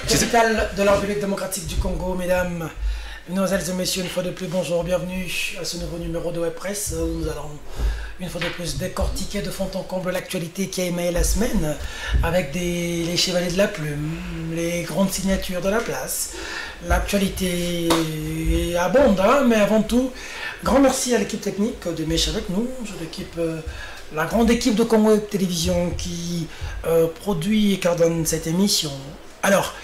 Capitale de la République démocratique du Congo, mesdames, mesdemoiselles et messieurs, une fois de plus, bonjour, bienvenue à ce nouveau numéro de Web Presse où nous allons une fois de plus décortiquer de fond en comble l'actualité qui a émaillé la semaine avec les chevaliers de la plume, les grandes signatures de la place. L'actualité abonde, hein, mais avant tout, grand merci à l'équipe technique de Mèche avec nous, la grande équipe de Congo Web Télévision qui produit et coordonne cette émission. Alors,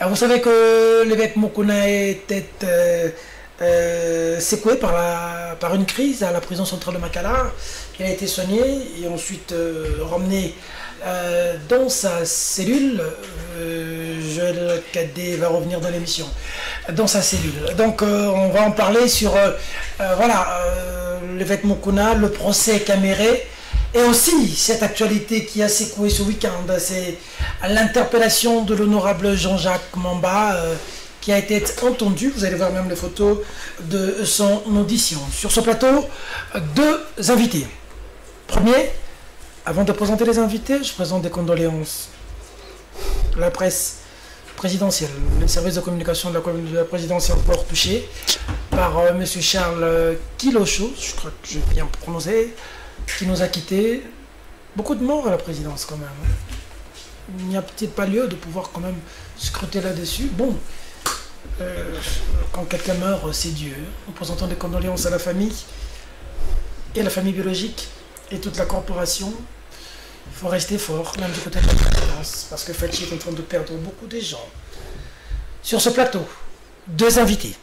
vous savez que l'évêque Mokuna était secoué par une crise à la prison centrale de Makala. Il a été soigné et ensuite ramené dans sa cellule. Joël Cadet va revenir dans l'émission. Dans sa cellule. Donc on va en parler sur l'évêque Mokuna, le procès caméré. Et aussi, cette actualité qui a secoué ce week-end, c'est l'interpellation de l'honorable Jean-Jacques Mamba qui a été entendu. Vous allez voir même les photos de son audition. Sur ce plateau, deux invités. Premier, avant de présenter les invités, je présente des condoléances. La presse présidentielle, les services de communication de la présidentielle port touché par M. Charles Kilocho, je crois que je viens de prononcer, qui nous a quittés. Beaucoup de morts à la présidence quand même. Il n'y a peut-être pas lieu de pouvoir quand même scruter là-dessus. Bon, quand quelqu'un meurt, c'est Dieu. Nous présentons des condoléances à la famille et à la famille biologique et toute la corporation. Il faut rester fort, même du côté de la présidence, parce que Fatih est en train de perdre beaucoup de gens. Sur ce plateau, deux invités.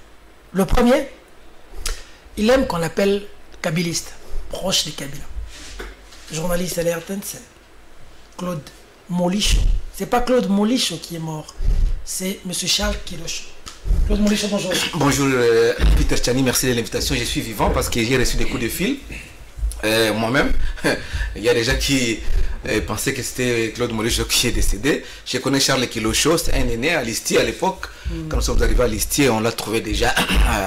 Le premier, il aime qu'on l'appelle kabiliste, proche des Kabyles. Journaliste à la RTNC, Claude Molicho. C'est pas Claude Molicho qui est mort, c'est M. Charles Kilocho. Claude Molicho, bonjour. Bonjour Peter Tchani, merci de l'invitation. Je suis vivant parce que j'ai reçu des coups de fil. Moi-même, il y a des gens qui pensaient que c'était Claude Molicho qui est décédé. Je connais Charles Kilocho, c'est un aîné à Listier à l'époque. Quand nous sommes arrivés à Listier, on l'a trouvé déjà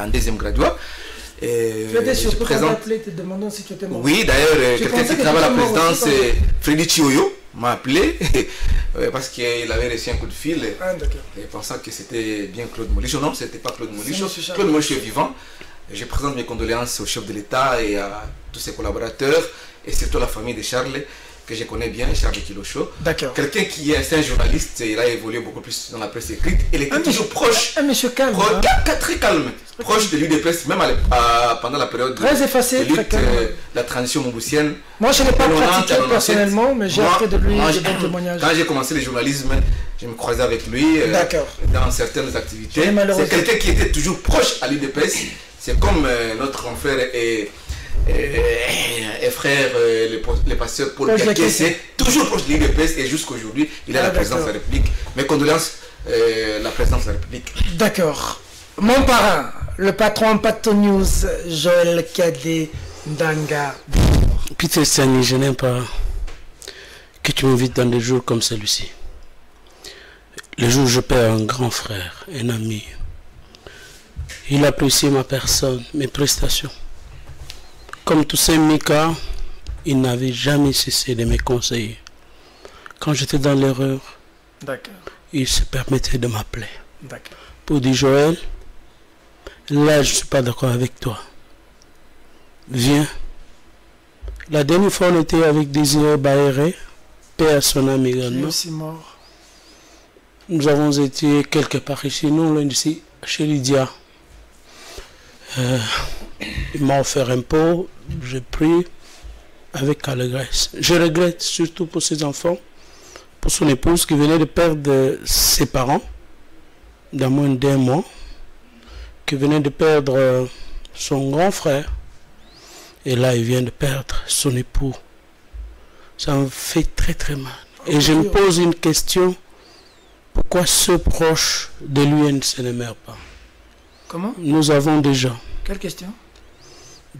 en deuxième graduat. Tu étais surtout quand on appelé te demandant si tu étais mort. Oui, d'ailleurs, quelqu'un qui travaille à la présidence, Freddy Chioyo, m'a appelé parce qu'il avait reçu un coup de fil pensant que c'était bien Claude Molicho. Non, c'était pas Claude Molicho. Claude Molicho est vivant. Je présente mes condoléances au chef de l'État et à tous ses collaborateurs et surtout à la famille de Charles, que je connais bien, Charles Kilocho. D'accord. Quelqu'un qui est un journaliste, il a évolué beaucoup plus dans la presse écrite. Il était toujours proche. Un monsieur calme. Très calme. Proche de l'UDPS, même pendant la période très effacé, de lutte, très calme. La transition momboussienne. Moi, je ne l'ai pas pratiqué personnellement, mais j'ai appris de lui des bons témoignages. Quand j'ai commencé le journalisme, je me croisais avec lui dans certaines activités. C'est quelqu'un qui était toujours proche à l'UDPS. C'est comme notre grand frère et frère, le pasteur Paul Kaké, c'est toujours proche de l'UDPS et jusqu'aujourd'hui, il a la présidence de la République. Mes condoléances, la présidence de la République. D'accord. Mon parrain, le patron Pato News, Joël Cadet Ndanga. Peter Sani, je n'aime pas que tu m'invites dans des jours comme celui-ci. Le jour où je perds un grand frère, un ami. Il appréciait ma personne, mes prestations. Comme Toussaint Mika, il n'avait jamais cessé de me conseiller. Quand j'étais dans l'erreur, il se permettait de m'appeler. Pour dire Joël, là je ne suis pas d'accord avec toi. Viens. La dernière fois on était avec Désiré Baéré, paix à son âme également. Aussi mort. Nous avons été quelque part ici, nous, là, ici, chez Lydia. Il m'a offert un pot, j'ai pris avec allégresse. Je regrette surtout pour ses enfants, pour son épouse qui venait de perdre ses parents dans moins d'un mois, qui venait de perdre son grand frère, et là il vient de perdre son époux. Ça me fait très très mal. Et je me pose une question, pourquoi ceux proches de lui ne se meurent pas? Comment? Nous avons des gens. Quelle question?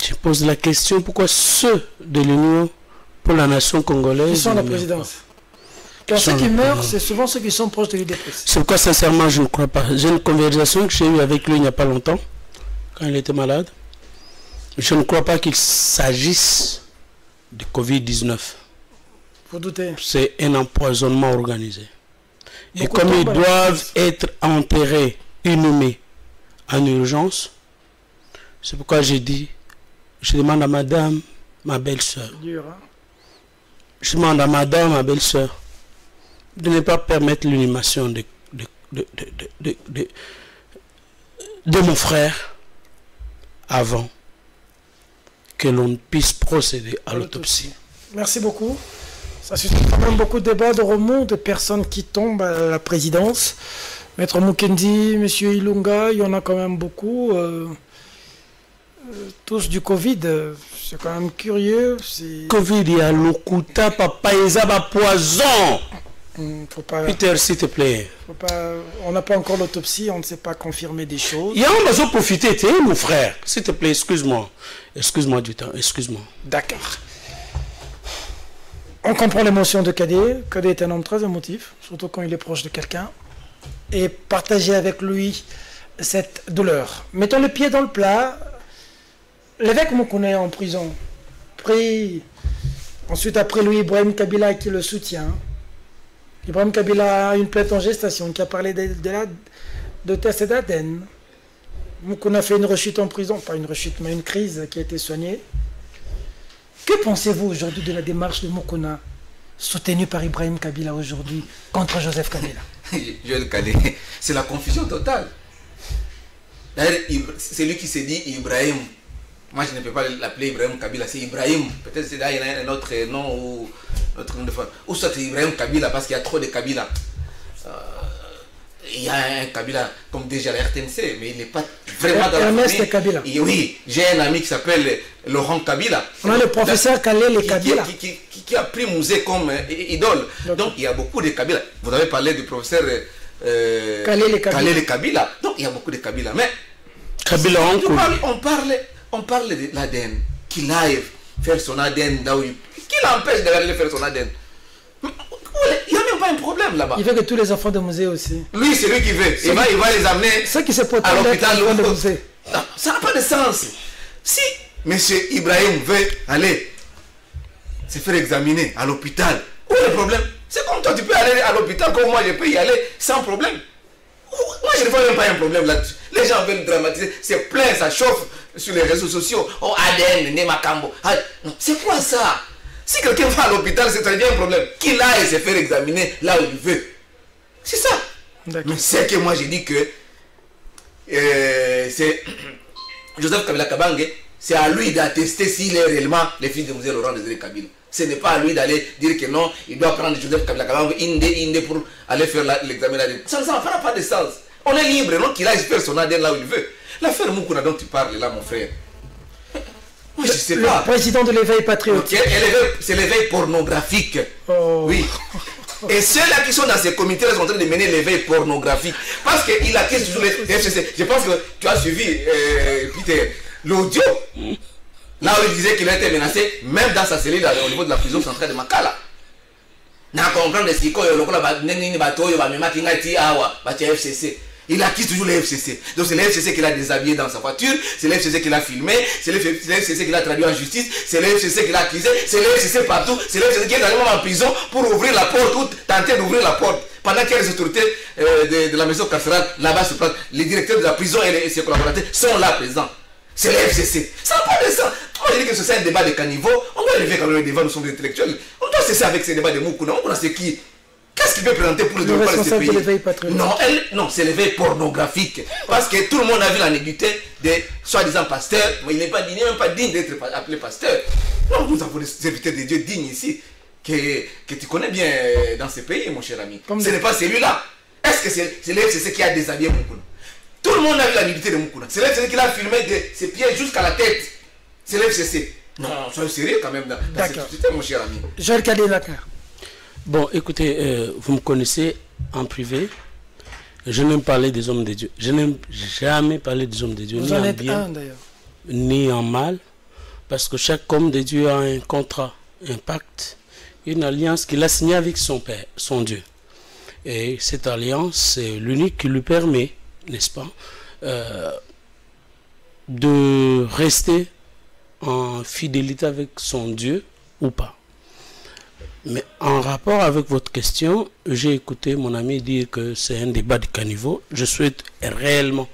Je pose la question, pourquoi ceux de l'Union pour la nation congolaise... Qui sont la présidence? Quand ceux qui meurent, c'est souvent ceux qui sont proches de l'UDPS. C'est pourquoi, sincèrement, je ne crois pas. J'ai une conversation que j'ai eue avec lui il n'y a pas longtemps, quand il était malade. Je ne crois pas qu'il s'agisse de Covid-19. Vous doutez? C'est un empoisonnement organisé. Et Beaucoup comme ils tombent, doivent être enterrés, inhumés en urgence, c'est pourquoi j'ai dit, je demande à madame, ma belle-sœur, Dur, hein? je demande à madame, ma belle-sœur, de ne pas permettre l'inhumation de mon frère avant que l'on puisse procéder à l'autopsie. Merci beaucoup. Ça suscite quand même beaucoup de débats, de remous, de personnes qui tombent à la présidence. Maître Mukendi, Monsieur Ilunga, il y en a quand même beaucoup. Tous du Covid, c'est quand même curieux. Covid, il y a l'okuta, papa, il y a poison. Faut pas, Peter, s'il te plaît. On n'a pas encore l'autopsie, on ne sait pas confirmer des choses. Il y a un besoin de profiter, mon frère. S'il te plaît, excuse-moi. Excuse-moi du temps, excuse-moi. D'accord. On comprend l'émotion de Kadé. Kadé est un homme très émotif, surtout quand il est proche de quelqu'un. Et partager avec lui cette douleur. Mettons le pied dans le plat. L'évêque Moukouna est en prison. Pris. Ensuite, après lui, Ibrahim Kabila qui le soutient. Ibrahim Kabila a une plainte en gestation qui a parlé de test d'ADN. Moukouna a fait une rechute en prison. Pas une rechute, mais une crise qui a été soignée. Que pensez-vous aujourd'hui de la démarche de Moukouna, soutenue par Ibrahim Kabila aujourd'hui, contre Joseph Kabila? Joël Kadé, c'est la confusion totale. D'ailleurs, c'est lui qui s'est dit Ibrahim. Moi, je ne peux pas l'appeler Ibrahim Kabila, c'est Ibrahim. Peut-être c'est là, il y a un autre nom ou notre nom de femme. Ou soit c'est Ibrahim Kabila parce qu'il y a trop de Kabila. Il y a un Kabila comme déjà la RTNC, mais il n'est pas vraiment dans la famille. Kabila. Et oui, j'ai un ami qui s'appelle Laurent Kabila. On a le professeur Kalel et Kabila. Qui a pris Mouzé comme idole. Donc il y a beaucoup de Kabila. Vous avez parlé du professeur Kalel et Kabila. Donc il y a beaucoup de Kabila. Mais Kabila, on parle de l'ADN. Qu'il aille faire son ADN là où qui l'empêche d'aller faire son ADN? Il n'y a même pas un problème là-bas. Il veut que tous les enfants de musée aussi. Lui, c'est lui qui veut. Il va les amener ceux qui se à l'hôpital. De musée. Non, ça n'a pas de sens. Si M. Ibrahim veut aller se faire examiner à l'hôpital, où est le problème? C'est comme toi, tu peux aller à l'hôpital, comme moi je peux y aller sans problème. Moi je ne vois même pas un problème là-dessus. Les gens veulent dramatiser, c'est plein, ça chauffe sur les réseaux sociaux. Oh, ADN, Nemakambo. Non, c'est quoi ça? Si quelqu'un va à l'hôpital, c'est très bien un problème. Qu'il aille se faire examiner là où il veut. C'est ça. Mais c'est que moi j'ai dit que c'est Joseph Kabila Kabange, c'est à lui d'attester s'il est réellement le fils de Musée Laurent Désiré Kabila. Ce n'est pas à lui d'aller dire que non, il doit prendre Joseph Kabila Kabange, Inde pour aller faire l'examen. Ça ne fera pas de sens. On est libre, non qu'il aille faire son ADN là où il veut. L'affaire Moukouna dont tu parles là, mon frère. Moi, je sais pas. Le président de l'éveil patriotique. C'est l'éveil pornographique. Oh. Oui. Et ceux-là qui sont dans ces comités sont en train de mener l'éveil pornographique. Parce qu'il a question sur les FCC. Je pense que tu as suivi, Peter, l'audio. Là où il disait qu'il a été menacé, même dans sa cellule au niveau de la prison centrale de Makala. N'a comprendre ce qu'il y a FCC. Il accuse toujours les FCC. Donc c'est les FCC qui l'a déshabillé dans sa voiture, c'est les FCC qui l'a filmé, c'est les FCC qui l'a traduit en justice, c'est les FCC qui l'a accusé, c'est les FCC partout, c'est les FCC qui est allé en prison pour ouvrir la porte ou tenter d'ouvrir la porte. Pendant que les autorités de la maison carcérale là-bas se placent, les directeurs de la prison et ses collaborateurs sont là présents. C'est les FCC. Ça n'a pas de sens. Moi je dis que c'est un débat de caniveau, on doit élever quand même le débat, nous sommes des intellectuels. On doit cesser avec ces débats de Moukouna. Moukouna c'est qui? Qu'est-ce qu'il peut présenter pour le développement de ce pays? Non, c'est l'éveil pornographique. Parce que tout le monde a vu la nudité des soi-disant pasteurs, mais il n'est même pas digne d'être appelé pasteur. Non, nous avons des serviteurs de Dieu dignes ici, que tu connais bien dans ce pays, mon cher ami. Ce n'est pas celui-là. Est-ce que c'est l'FCC qui a déshabillé Moukouna? Tout le monde a vu la nudité de Moukouna. C'est l'FCC qui l'a filmé de ses pieds jusqu'à la tête. C'est l'FCC. Non, soyez sérieux quand même dans cette société, mon cher ami. Joël Kadé, d'accord. Bon, écoutez, vous me connaissez en privé. Je n'aime parler des hommes de Dieu. Je n'aime jamais parler des hommes de Dieu, ni en bien, ni en mal, parce que chaque homme de Dieu a un contrat, un pacte une alliance qu'il a signée avec son Père, son Dieu. Et cette alliance, c'est l'unique qui lui permet, n'est-ce pas, de rester en fidélité avec son Dieu ou pas. Mais en rapport avec votre question, j'ai écouté mon ami dire que c'est un débat de caniveau. Je souhaite réellement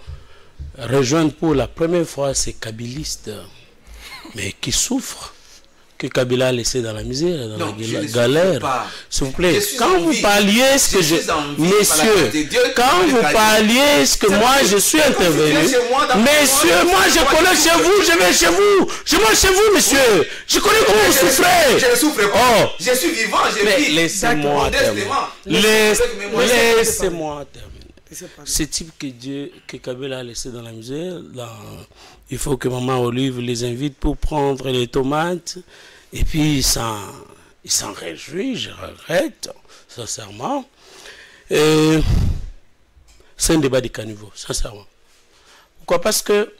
rejoindre pour la première fois ces kabylistes, mais qui souffrent, que Kabila a laissé dans la misère, dans la galère. S'il vous plaît, quand vous parliez ce que messieurs, quand vous parliez ce que moi je suis intervenu, messieurs, moi je connais chez vous, je vais chez vous, je mange chez vous, monsieur. Je connais comment vous souffrez. Je ne souffre pas. Je suis vivant, je vis. Laissez-moi terminer. Laissez-moi terminer. Ce type que Kabila a laissé dans la misère, il faut que Maman Olive les invite pour prendre les tomates. Et puis, il s'en réjouit, je regrette, sincèrement. C'est un débat de caniveau, sincèrement. Pourquoi? Parce que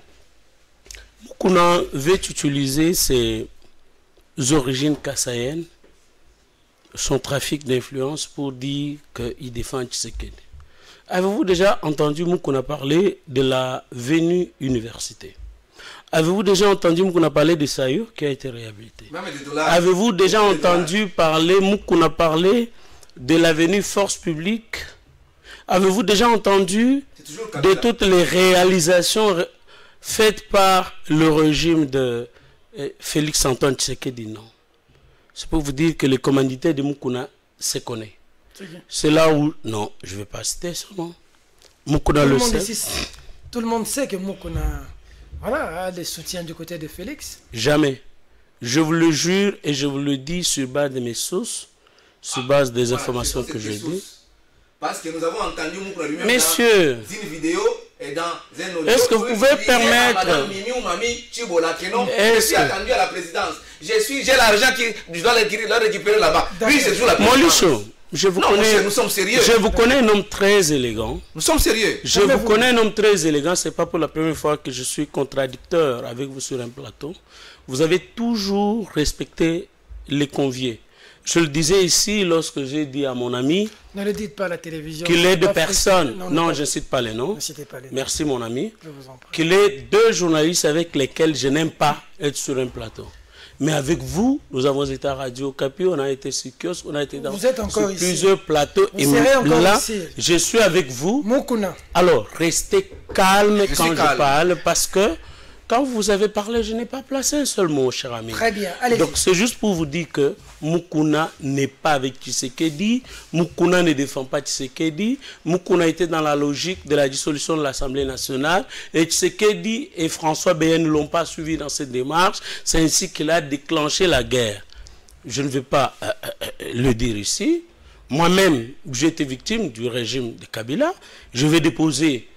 Moukouna veut utiliser ses origines kassayennes, son trafic d'influence pour dire qu'il défend Tshisekedi. Avez-vous déjà entendu Moukouna parler de la Venue Université? Avez-vous déjà entendu Moukouna parler de Sayur qui a été réhabilité? Avez-vous déjà entendu parler Moukouna parler de l'avenue Force Publique? Avez-vous déjà entendu de toutes les réalisations faites par le régime de Félix Antoine Tshisekedi? Non. C'est pour vous dire que les commanditaires de Moukouna se connaissent. C'est là où... Non, je ne vais pas citer son nom. Moukouna le sait. Tout le monde sait que Moukouna a des soutiens du côté de Félix. Jamais. Je vous le jure et je vous le dis sur base de mes sources, sur base des informations que j'ai dit. Parce que nous avons entendu Moukouna lui-même Messieurs, dans une vidéo et dans un audio. Est-ce que vous pouvez permettre... Je suis attendu à la présidence. J'ai l'argent qui doit le récupérer là-bas. Lui, c'est toujours la présidence. Molicho, je vous connais, nous sommes sérieux. Je vous connais un homme très élégant. Nous sommes sérieux. Je vous connais un homme très élégant. Ce n'est pas pour la première fois que je suis contradicteur avec vous sur un plateau. Vous avez toujours respecté les conviés. Je le disais ici lorsque j'ai dit à mon ami... Ne le dites pas à la télévision. Qu'il est deux personnes. Non, je ne cite pas les noms. Merci mon ami. Qu'il est deux journalistes avec lesquels je n'aime pas être sur un plateau. Mais avec vous, nous avons été à Radio Capi, on a été sur Kiosque, on a été dans plusieurs plateaux. Et là, je suis avec vous. Moukouna. Alors, restez calme quand je parle, parce que quand vous avez parlé, je n'ai pas placé un seul mot, cher ami. Très bien, allez-y. Donc, c'est juste pour vous dire que Moukouna n'est pas avec Tshisekedi, Moukouna ne défend pas Tshisekedi, Moukouna était dans la logique de la dissolution de l'Assemblée nationale, et Tshisekedi et François Beyen ne l'ont pas suivi dans cette démarche, c'est ainsi qu'il a déclenché la guerre. Je ne vais pas le dire ici. Moi-même, j'ai été victime du régime de Kabila. Je vais déposer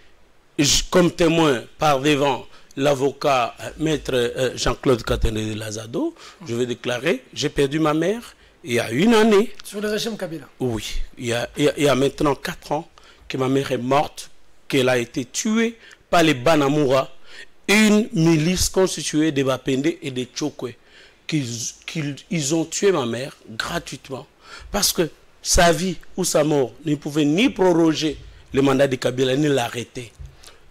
comme témoin par devant l'avocat maître Jean-Claude Katende de Lazado. Je vais déclarer, j'ai perdu ma mère il y a une année. Sur le régime Kabila? Oui, il y a maintenant 4 ans que ma mère est morte, qu'elle a été tuée par les Banamura, une milice constituée de Bapende et de Tchokwe. Ils ont tué ma mère gratuitement parce que sa vie ou sa mort ne pouvait ni proroger le mandat de Kabila ni l'arrêter.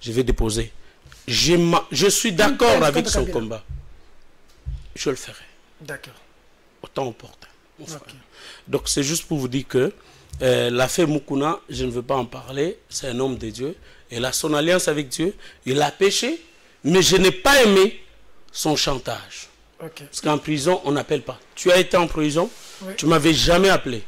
Je vais déposer. Je suis d'accord avec son combat. Je le ferai. D'accord. Autant opportun. Okay. Donc c'est juste pour vous dire que l'affaire Moukouna, je ne veux pas en parler. C'est un homme de Dieu. Il a son alliance avec Dieu. Il a péché. Mais je n'ai pas aimé son chantage. Okay. Parce qu'en prison, on n'appelle pas. Tu as été en prison, oui. Tu ne m'avais jamais appelé.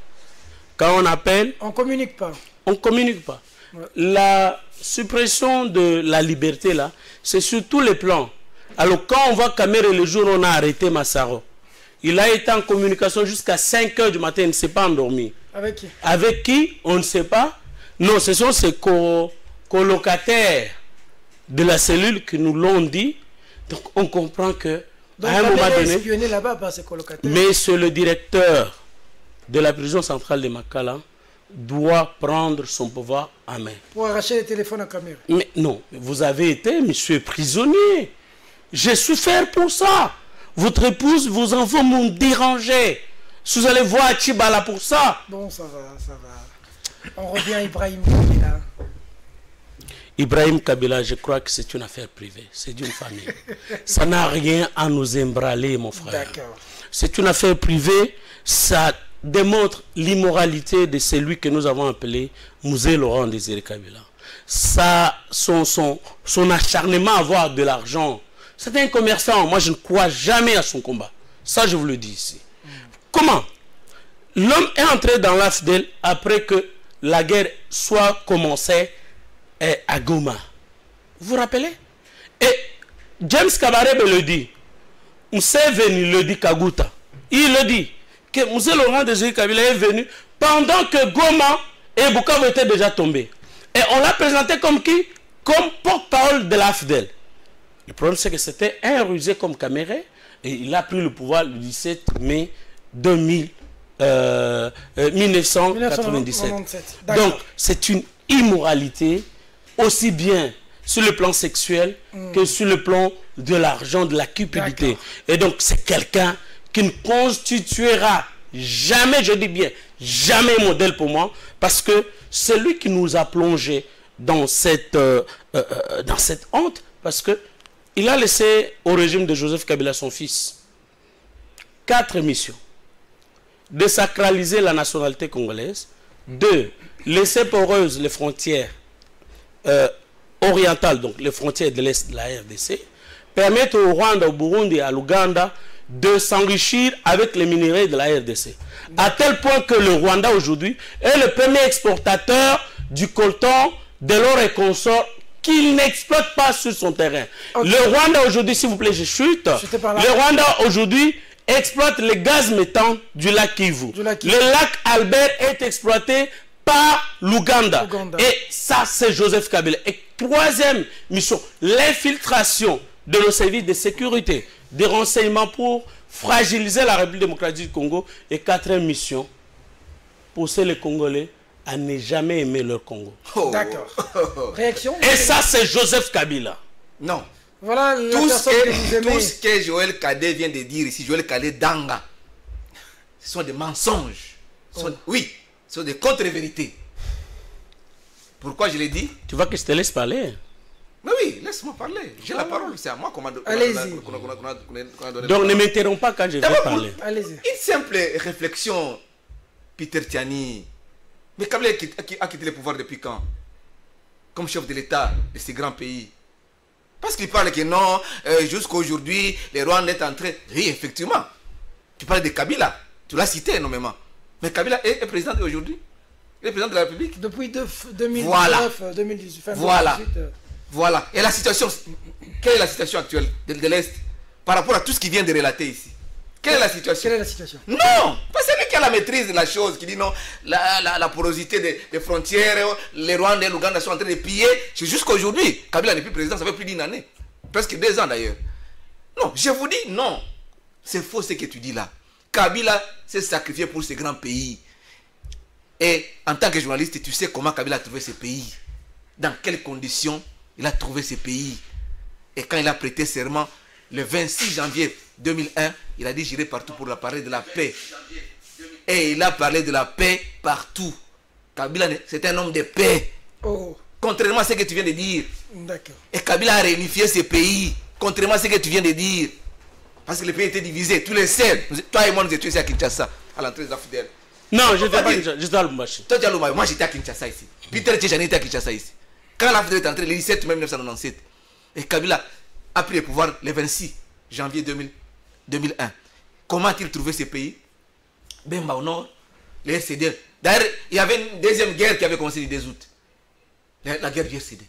Quand on appelle... On ne communique pas. On ne communique pas. Ouais. La suppression de la liberté, là, c'est sur tous les plans. Alors, quand on voit Kamere le jour où on a arrêté Massaro, il a été en communication jusqu'à 5 h du matin, il ne s'est pas endormi. Avec qui? Avec qui? On ne sait pas. Non, ce sont ses colocataires de la cellule qui nous l'ont dit. Donc, on comprend que, donc, à un moment donné, là-bas par ses colocataires. Mais c'est le directeur de la prison centrale de Makala doit prendre son pouvoir en main. Pour arracher les téléphones à Kamere. Mais non, vous avez été, monsieur, prisonnier. J'ai souffert pour ça. Votre épouse, vos enfants m'ont dérangé. Vous allez voir Tchibala pour ça. Bon, ça va, ça va. On revient à Ibrahim Kabila. Ibrahim Kabila, je crois que c'est une affaire privée. C'est d'une famille. Ça n'a rien à nous embraler, mon frère. D'accord. C'est une affaire privée. Ça démontre l'immoralité de celui que nous avons appelé Mouzé Laurent Désiré Kabila. Ça, son acharnement à avoir de l'argent. C'est un commerçant. Moi, je ne crois jamais à son combat. Ça, je vous le dis ici. Comment? L'homme est entré dans l'AFDEL après que la guerre soit commencée à Goma. Vous vous rappelez? Et James Kabarebe le dit. Museveni le dit Kaguta. Il le dit que Mouzé Laurent Désiré Kabila est venu pendant que Goma et Bukavu étaient déjà tombés. Et on l'a présenté comme qui? Comme porte-parole de l'AFDEL. Le problème, c'est que c'était un rusé comme Caméré. Et il a pris le pouvoir le 17 mai 1997. Donc, c'est une immoralité, aussi bien sur le plan sexuel que sur le plan de l'argent, de la cupidité. Et donc, c'est quelqu'un qui ne constituera jamais, je dis bien, jamais modèle pour moi, parce que c'est lui qui nous a plongé dans cette honte, parce que il a laissé au régime de Joseph Kabila, son fils, 4 missions. Désacraliser la nationalité congolaise. 2. Laisser poreuses les frontières orientales, donc les frontières de l'Est de la RDC. Permettre au Rwanda, au Burundi et à l'Ouganda de s'enrichir avec les minerais de la RDC. À tel point que le Rwanda aujourd'hui est le premier exportateur du coltan, de l'or et consorts qu'il n'exploite pas sur son terrain. Le Rwanda aujourd'hui, s'il vous plaît, je chute. Le Rwanda aujourd'hui exploite les gaz méthane du lac Kivu. Le lac Albert est exploité par l'Ouganda. Et ça, c'est Joseph Kabila. Et 3e mission, l'infiltration de nos services de sécurité, des renseignements pour fragiliser la République démocratique du Congo. Et 4e mission, pousser les Congolais à ne jamais aimer leur Congo. D'accord. Réaction? Et ça, c'est Joseph Kabila. Non. Voilà tout ce que Joël Kadé vient de dire ici, Joël Kadé Danga, ce sont des mensonges. Oui, ce sont des contre-vérités. Pourquoi je l'ai dit? Tu vois que je te laisse parler. Mais oui, laisse-moi parler. J'ai la parole, c'est à moi qu'on m'a donné. Allez-y. Donc ne m'interromps pas quand je vais parler. Allez-y. Une simple réflexion, Peter Tiani. Mais Kabila a quitté le pouvoir depuis quand? Comme chef de l'État de ces grands pays. Parce qu'il parle que non, jusqu'à aujourd'hui, les Rwandais sont entrés. Oui, effectivement. Tu parles de Kabila. Tu l'as cité énormément. Mais Kabila est président aujourd'hui. Il est président de la République. Depuis 2019, voilà. 2018. Voilà. 2018. Voilà. Et la situation, quelle est la situation actuelle de l'Est par rapport à tout ce qui vient de relater ici? Quelle est la situation? Quelle est la situation? Non, parce que c'est lui qui a la maîtrise de la chose, qui dit non, la porosité des frontières, les Rwandais et l'Ouganda sont en train de piller. Jusqu'à aujourd'hui, Kabila n'est plus président, ça fait plus d'1 année. Presque 2 ans d'ailleurs. Non, je vous dis non. C'est faux ce que tu dis là. Kabila s'est sacrifié pour ces grands pays. Et en tant que journaliste, tu sais comment Kabila a trouvé ces pays. Dans quelles conditions il a trouvé ces pays. Et quand il a prêté serment, le 26 janvier 2001, il a dit j'irai partout pour parler de la paix. Et il a parlé de la paix partout. Kabila, c'est un homme de paix. Oh. Contrairement à ce que tu viens de dire. D'accord. Et Kabila a réunifié ces pays. Contrairement à ce que tu viens de dire. Parce que les pays étaient divisés. Tu le sais. Toi et moi, nous étions ici à Kinshasa, à l'entrée des fidèles. Non, je n'étais pas à Kinshasa. J'étais à Lubumbashi. Toi, tu es à Lubumbashi. Moi, j'étais à Kinshasa ici. Peter Tchejani était à Kinshasa ici. Quand la fidèle est entrée, le 17 mai 1997, et Kabila a pris le pouvoir le 26 janvier 2001. Comment a-t-il trouvé ces pays? Bemba au nord, les RCD. D'ailleurs, il y avait une deuxième guerre qui avait commencé le 2 août. La guerre du RCD.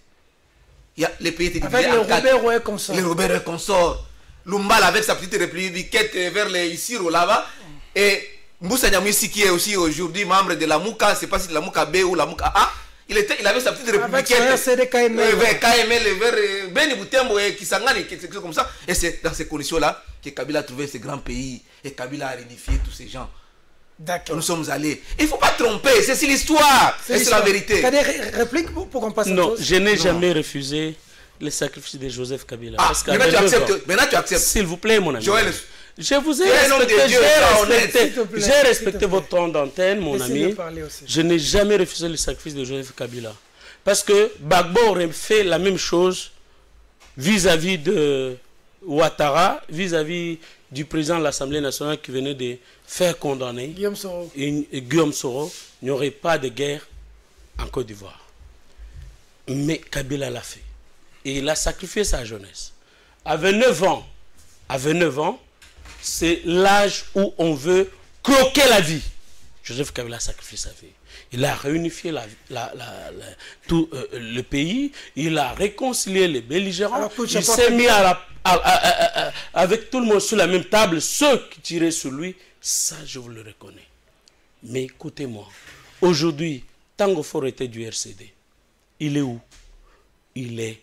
Les pays étaient divisés en 4. Les Robert et consorts. Les Robert et consorts. Lumbala avec sa petite république vers les Isiro là-bas. Et Moussa Nyamwisi qui est aussi aujourd'hui membre de la Mouka, c'est pas si la Mouka B ou la Mouka A. Il avait sa petite république. KML vers Beni Boutembo et Kisangani, quelque chose comme ça. Et c'est dans ces conditions-là que Kabila a trouvé ces grands pays. Et Kabila a réunifié tous ces gens. D'accord. Nous sommes allés. Il ne faut pas tromper, c'est l'histoire. C'est la vérité. Tu as des répliques pour qu'on passe à Non, je n'ai jamais refusé le sacrifice de Joseph Kabila. Ah, maintenant tu acceptes. S'il vous plaît, mon ami. Joël, Je vous ai respecté, j'ai respecté votre temps d'antenne, mon ami. Je n'ai jamais refusé le sacrifice de Joseph Kabila. Parce que Gbagbo aurait fait la même chose vis-à-vis de Ouattara, vis-à-vis du président de l'Assemblée nationale qui venait de faire condamner Guillaume Soro. Il n'y aurait pas de guerre en Côte d'Ivoire. Mais Kabila l'a fait. Et il a sacrifié sa jeunesse. À 29 ans, c'est l'âge où on veut croquer la vie. Joseph Kabila a sacrifié sa vie. Il a réunifié tout le pays. Il a réconcilié les belligérants. Alors, il s'est mis avec tout le monde sur la même table. Ceux qui tiraient sur lui, ça je vous le reconnais. Mais écoutez-moi. Aujourd'hui, Tango Faure était du RCD. Il est où? Il est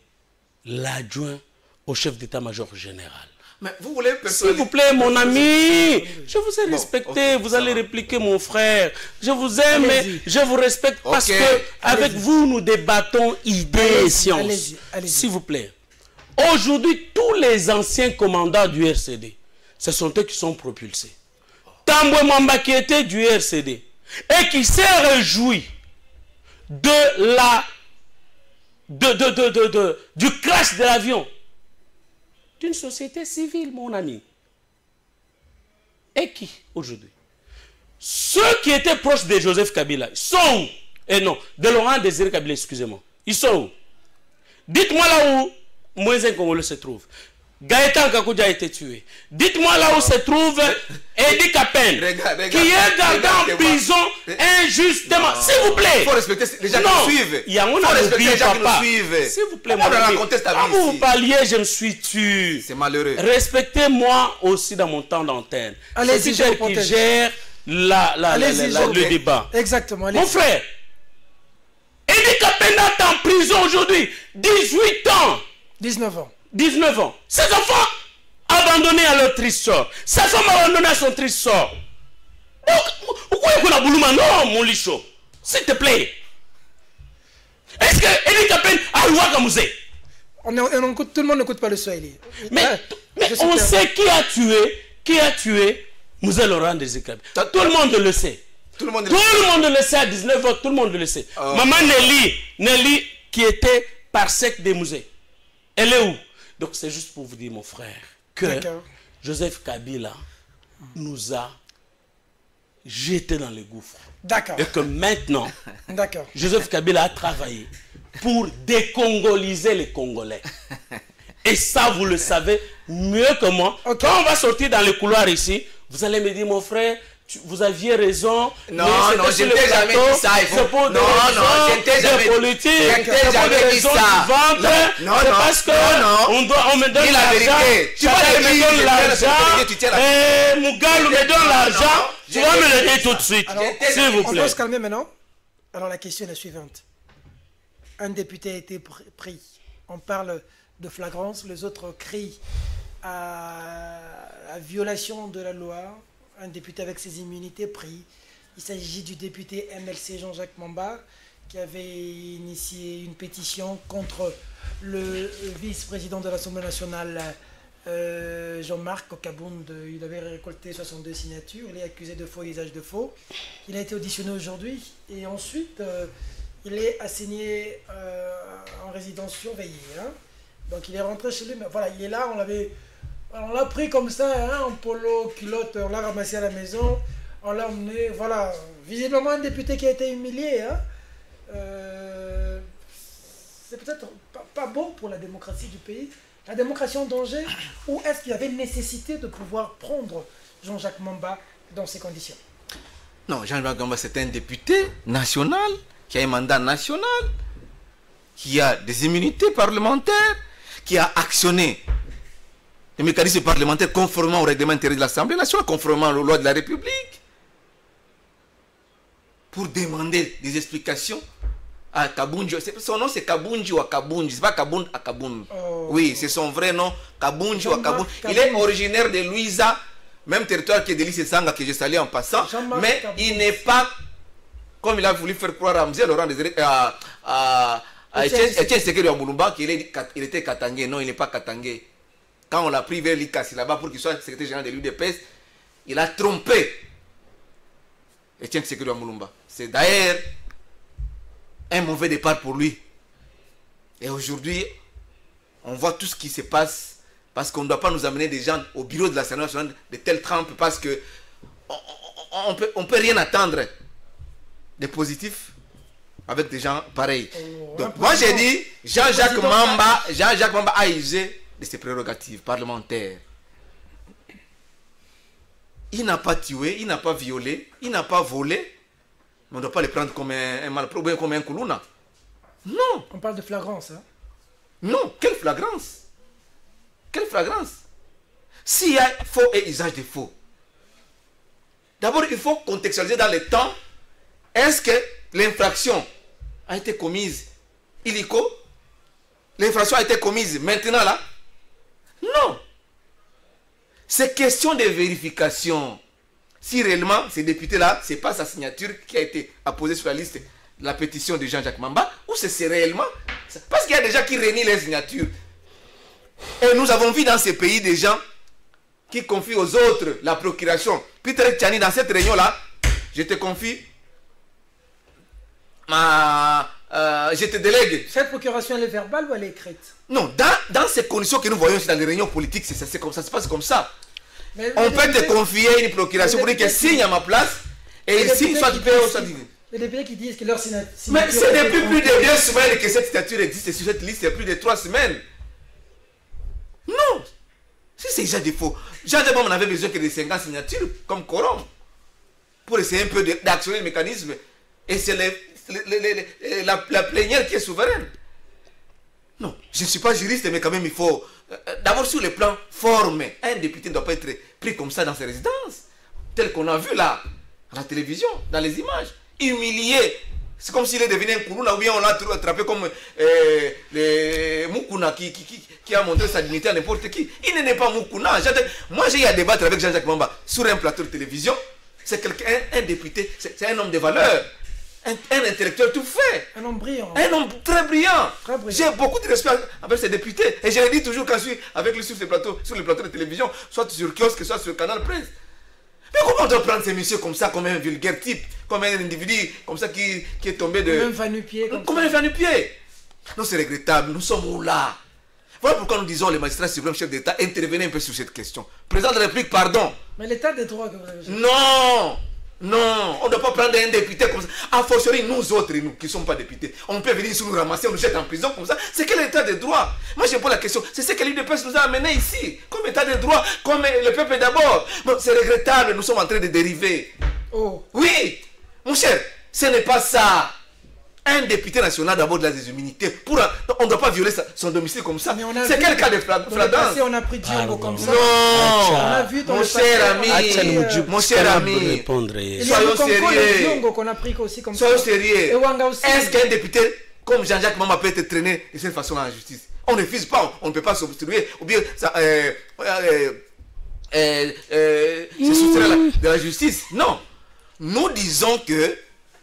l'adjoint au chef d'état-major général. Mais vous voulez... S'il vous plaît, mon ami, je vous ai respecté, vous allez répliquer, mon frère. Je vous aime, mais je vous respecte parce que avec vous, nous débattons idées et sciences. S'il vous plaît. Aujourd'hui, tous les anciens commandants du RCD, ce sont eux qui sont propulsés. Tambwe Mwamba qui était du RCD et qui s'est réjoui du crash de l'avion d'une société civile, mon ami. Et qui, aujourd'hui? Ceux qui étaient proches de Joseph Kabila, ils sont où? Et non, de Laurent Désiré Kabila, excusez-moi. Ils sont où? Dites-moi là où Moïse Congolais se trouve. Gaëtan Kakoudja a été tué. Dites-moi là où se trouve Edi Kapen, qui est gardé en prison injustement. S'il vous plaît. Il faut respecter les gens qui nous suivent. Il faut respecter les gens qui nous suivent. S'il vous plaît, quand vous parliez, je me suis tué. C'est malheureux. Respectez-moi aussi dans mon temps d'antenne. Allez-y, c'est qui gère le débat. Exactement. Mon frère, Edi Kapen est en prison aujourd'hui. 18 ans. 19 ans. 19 ans. Ces enfants abandonnés à leur triste sort. Sa femme abandonnée à son triste sort. Pourquoi est-ce qu'on a voulu non, mon licho? S'il te plaît. Est-ce que Edi Kapen a eu Wakamouze? Tout le monde n'écoute pas le Swahili. Mais on sait qui a tué Mouzé Laurent Désiré Kabila. Tout le monde le sait. Tout le monde le sait à 19 ans. Tout le monde le sait. Maman Nelly qui était par sec de Mouzé. Elle est où? Donc c'est juste pour vous dire, mon frère, que Joseph Kabila nous a jetés dans le gouffre. D'accord. Et que maintenant, Joseph Kabila a travaillé pour décongoliser les Congolais. Et ça, vous le savez mieux que moi. Quand on va sortir dans le couloir ici, vous allez me dire, mon frère, vous aviez raison. Non, je ne t'ai jamais dit ça. Je ne t'ai jamais politique. Je ne t'ai jamais dit ça. Parce qu'on me donne l'argent. Tu vas me donner l'argent. Et Mougalou me donne l'argent. Tu vas me le dire tout de suite. S'il vous plaît. On peut se calmer maintenant. Alors la question est la suivante. Un député a été pris. On parle de flagrance. Les autres crient à violation de la loi. Un député avec ses immunités pris. Il s'agit du député MLC Jean-Jacques Mamba qui avait initié une pétition contre le vice-président de l'Assemblée nationale Jean-Marc Okabound. Il avait récolté 62 signatures. Il est accusé de faux usage de faux. Il a été auditionné aujourd'hui et ensuite il est assigné en résidence surveillée. Hein. Donc il est rentré chez lui. Mais voilà, il est là. On l'a pris comme ça, hein, en polo, culotte, on l'a ramassé à la maison, on l'a emmené, voilà. Visiblement un député qui a été humilié. Hein. C'est peut-être pas bon pour la démocratie du pays. La démocratie en danger, ou est-ce qu'il y avait nécessité de pouvoir prendre Jean-Jacques Mamba dans ces conditions? Non, Jean-Jacques Mamba, c'est un député national, qui a un mandat national, qui a des immunités parlementaires, qui a actionné les mécanismes parlementaires conformément au règlement intérieur de l'Assemblée nationale, conformément aux lois de la République, pour demander des explications à Kabunji. Son nom c'est Kabunji ou Akabunji, c'est pas Kabund Akabund. Oui, c'est son vrai nom, Kabunji ou Akabund. Il est originaire de Louisa, même territoire qui est de l'Issé Sanga, que j'ai salué en passant, mais il n'est pas, comme il a voulu faire croire à Mzé Laurent Désiré, à Etienne Sekeri Mulumba, qu'il était Katangé. Non, il n'est pas Katangé. quand on l'a pris vers l'ICASI là-bas pour qu'il soit secrétaire général de l'UDPS, il a trompé Etienne Tshisekedi Moulumba. C'est d'ailleurs un mauvais départ pour lui. Et aujourd'hui, on voit tout ce qui se passe parce qu'on ne doit pas nous amener des gens au bureau de l'Assemblée nationale de telle trempe parce que on peut rien attendre de positif avec des gens pareils. Donc, moi j'ai dit, Jean-Jacques Mamba a usé de ses prérogatives parlementaires. Il n'a pas tué, il n'a pas violé, il n'a pas volé, mais on ne doit pas le prendre comme un malpropre, comme un koulouna. Non. On parle de flagrance, hein? Non, quelle flagrance? Quelle flagrance? S'il y a faux et usage de faux, d'abord il faut contextualiser dans le temps. Est-ce que l'infraction a été commise illico? L'infraction a été commise maintenant là? Non. C'est question de vérification. Si réellement ces députés-là, ce n'est pas sa signature qui a été apposée sur la liste de la pétition de Jean-Jacques Mamba, ou c'est réellement... Parce qu'il y a des gens qui renient les signatures. Et nous avons vu dans ces pays des gens qui confient aux autres la procuration. Peter Tchani, dans cette réunion-là, je te confie je te délègue. Cette procuration, elle est verbale ou elle est écrite? Non, dans ces conditions que nous voyons dans les réunions politiques, c'est comme ça, ça se passe comme ça. On peut te confier une procuration pour dire que signe à ma place et il signe soit du PO, soit du... Les députés qui disent que leur signature... Mais c'est depuis plus de 2 semaines que cette signature existe sur cette liste, c'est plus de 3 semaines. Non. Si c'est déjà des faux. Jean-Jacques Mamba n'avait besoin que de 50 signatures comme quorum pour essayer un peu d'actionner le mécanisme. Et c'est la plénière qui est souveraine. Non, je ne suis pas juriste, mais quand même il faut... D'abord sur le plan forme, un député ne doit pas être pris comme ça dans ses résidences, tel qu'on a vu là, à la télévision, dans les images, humilié. C'est comme s'il est devenu un koulouna ou bien on l'a attrapé comme le Moukouna qui a montré sa dignité à n'importe qui. Il n'est pas Moukouna. Moi j'ai eu à débattre avec Jean-Jacques Mamba sur un plateau de télévision. C'est quelqu'un, un député, c'est un homme de valeur. Un intellectuel tout fait. Un homme brillant. Un homme très brillant. Très brillant. J'ai beaucoup de respect avec ces députés. Et je le dis toujours quand je suis avec lui sur les plateaux de télévision, soit sur kiosque, soit sur Canal Presse. Mais comment on doit prendre ces messieurs comme ça, comme un vulgaire type, comme un individu comme ça qui est tombé de... Comme un va-nu-pied. Comme un va-nu-pied. Non, c'est regrettable. Nous sommes où là? Voilà pourquoi nous disons, les magistrats suprêmes, chefs d'État, intervenez un peu sur cette question. Président de la République, pardon. Mais l'état des droits que vous avez... Non. Non, on ne doit pas prendre un député comme ça. A fortiori, nous autres, nous qui ne sommes pas députés, on peut venir ici nous ramasser, on nous jette en prison comme ça. C'est quel état de droit? Moi, je pose la question. C'est ce que l'UDPS nous a amené ici, comme état de droit, comme le peuple d'abord. Bon, c'est regrettable, nous sommes en train de dériver. Oh. Oui, mon cher, ce n'est pas ça. Un député national d'abord de la déshumilité. On ne doit pas violer son domicile comme ça. C'est quel cas de flagrance? On a pris Django comme ça. Non, on a vu dans mon cher ami, mon cher ami, soyons sérieux. Qu'on a pris aussi comme soyons sérieux. Est-ce qu'un député comme Jean-Jacques Mamba peut être traîné de cette façon dans la justice? On ne refuse pas, on ne peut pas s'obstruer ou bien se soustraire de la justice. Non, nous disons que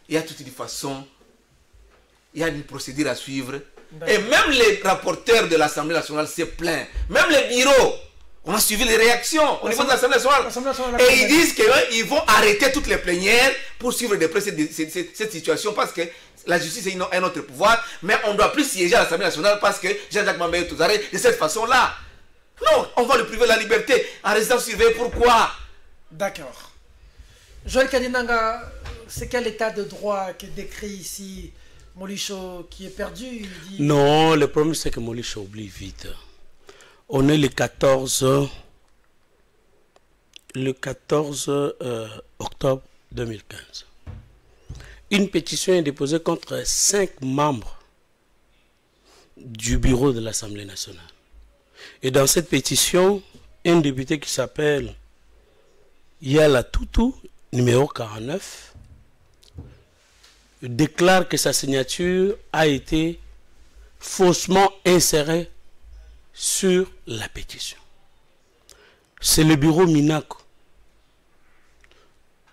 il y a toute une façon. Il y a une procédure à suivre. Et même les rapporteurs de l'Assemblée nationale se plaignent. Même les bureaux. On a suivi les réactions au niveau de l'Assemblée nationale. Et ils disent qu'ils vont arrêter toutes les plénières pour suivre de près cette situation parce que la justice est un autre pouvoir. Mais on ne doit plus siéger à l'Assemblée nationale parce que Jean-Jacques Mamba est aux arrêts de cette façon-là. Non, on va le priver de la liberté en restant surveillé. Pourquoi? D'accord. Joël Kadinanga, c'est quel état de droit qui est décrit ici? Molicho qui est perdu, il dit... Non, le problème c'est que Molicho oublie vite. On est le 14 octobre 2015. Une pétition est déposée contre 5 membres du bureau de l'Assemblée nationale. Et dans cette pétition, un député qui s'appelle Yala Toutou, numéro 49, déclare que sa signature a été faussement insérée sur la pétition. C'est le bureau Minaco.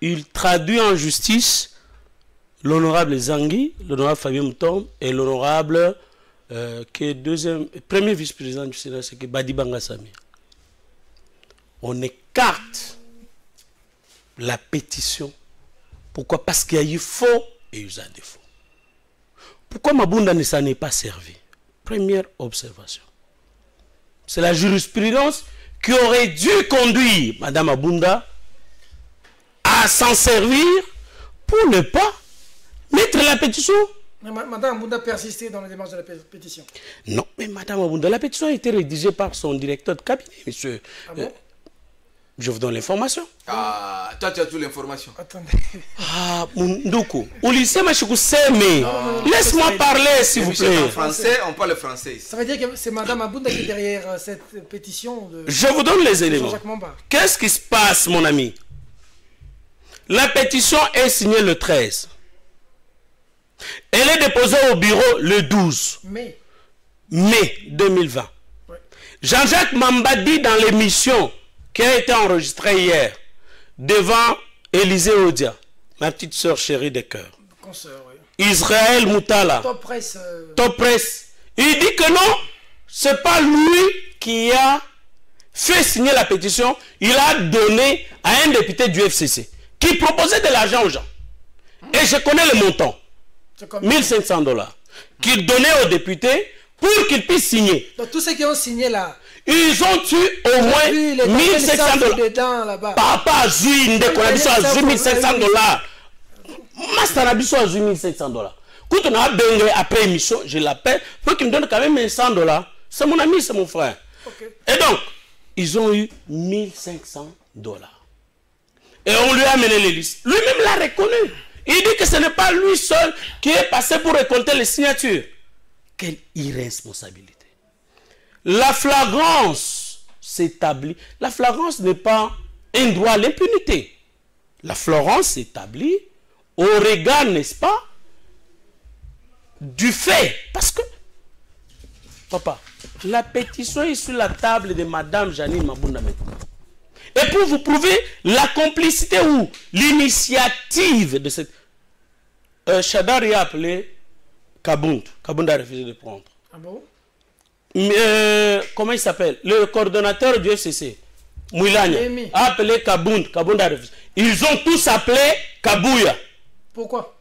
Il traduit en justice l'honorable Zangui, l'honorable Fabien Moutom et l'honorable qui est premier vice-président du Sénat, c'est Badi Bangassami. on écarte la pétition. Pourquoi? Parce qu'il y a eu faux et usage de faux. Pourquoi Mabunda ne s'en est pas servi? Première observation. C'est la jurisprudence qui aurait dû conduire Madame Mabunda à s'en servir pour ne pas mettre la pétition. Mais Madame Mabunda persistait dans la démarche de la pétition. Non, mais Madame Mabunda, la pétition a été rédigée par son directeur de cabinet, monsieur. Ah bon? Je vous donne l'information. Ah, toi tu as toute l'information. Attendez. Ah, Ndoukou. Au lycée, laisse-moi parler, s'il vous plaît. En français, on parle français ici. Ça veut dire que c'est Madame Mabunda qui est derrière cette pétition de... Je vous donne les éléments. Jean-Jacques Mamba. Qu'est-ce qui se passe, mon ami? La pétition est signée le 13. Elle est déposée au bureau le 12 mai 2020. Ouais. Jean-Jacques Mamba dit dans l'émission qui a été enregistrée hier devant Élisée Odia, ma petite soeur chérie de cœur, oui. Israël Moutala, Top Press, Top Press, il dit que non, c'est pas lui qui a fait signer la pétition, il a donné à un député du FCC qui proposait de l'argent aux gens. Et je connais le montant. 1500 $. Qu'il donnait aux députés pour qu'ils puissent signer. Donc tous ceux qui ont signé là, ils ont eu au moins 1500 $. Papa a joué une décoration à 1500 $. Master Abisso a joué 1500 $. Quand on a béni après émission, je l'appelle pour qu'il me donne quand même 100 $. C'est mon ami, c'est mon frère. Okay. Et donc, ils ont eu 1500 $. Et on lui a amené les listes. Lui-même l'a reconnu. Il dit que ce n'est pas lui seul qui est passé pour récolter les signatures. Quelle irresponsabilité. La flagrance s'établit. La flagrance n'est pas un droit à l'impunité. La flagrance s'établit au regard, n'est-ce pas, du fait. Parce que, papa, la pétition est sur la table de Madame Janine Mabunda. Et pour vous prouver la complicité ou l'initiative de cette... Chadari a appelé Kabound. Kabound a refusé de prendre. Ah bon? Comment il s'appelle? Le coordonnateur du FCC, Mouilania, a appelé Kabound. Kabound a refusé. Ils ont tous appelé Kabouya. Pourquoi?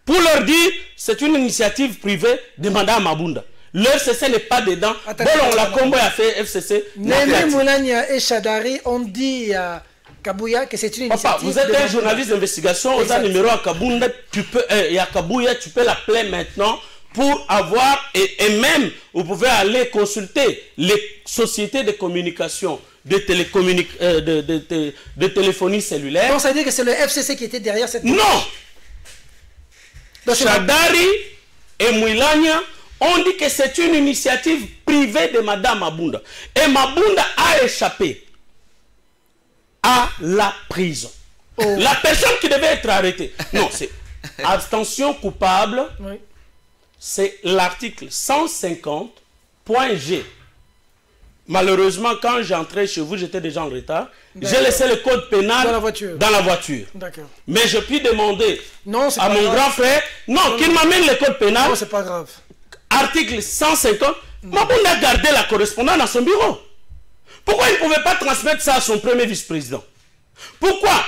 Pour leur dire, c'est une initiative privée de Madame Mabunda. Le FCC n'est pas dedans. Bon, la combo a fait FCC. Némi Moulania et Chadari ont dit à Kabouya que c'est une initiative. Papa, vous êtes un journaliste d'investigation. Aux numéro à Kabounda, tu peux, et à Kabouya, tu peux l'appeler maintenant pour avoir, et même, vous pouvez aller consulter les sociétés de communication, de téléphonie cellulaire. Donc ça veut dire que c'est le FCC qui était derrière cette... Non. Chadari et Mouilania on dit que c'est une initiative privée de Madame Mabunda. Et Mabunda a échappé à la prison. Oh. La personne qui devait être arrêtée. Non, c'est abstention coupable. Oui. C'est l'article 150.g. Malheureusement, quand j'entrais chez vous, j'étais déjà en retard. J'ai laissé le code pénal dans la voiture. Mais je puis demander à mon grand frère, non, qu'il m'amène le code pénal. Non, c'est pas grave. Article 150, Mabunda a gardé la correspondance dans son bureau. Pourquoi il ne pouvait pas transmettre ça à son premier vice-président? Pourquoi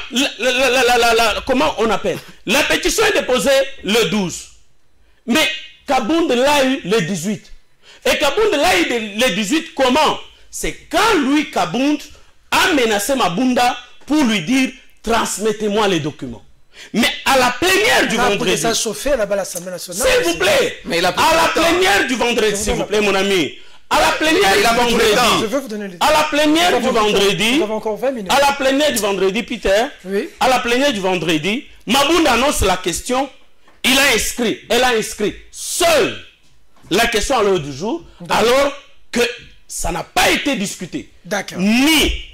comment on appelle? La pétition est déposée le 12. Mais Kabound l'a eu le 18. Et Kabound l'a eu le 18 comment? C'est quand lui, Kabound, a menacé Mabunda pour lui dire transmettez-moi les documents. Mais à la plénière du vendredi. Ça chauffait là-bas à l'Assemblée nationale. S'il vous plaît. Mais à la plénière du vendredi, s'il vous plaît, mon ami. À la plénière du vendredi. Je veux vous donner les... À la plénière du vendredi. Nous avons encore 20 minutes. À la plénière du vendredi, Peter. Oui. À la plénière du vendredi, Mabunda annonce la question. Il a inscrit. Elle a inscrit seule la question à l'heure du jour. Alors que ça n'a pas été discuté. D'accord. Ni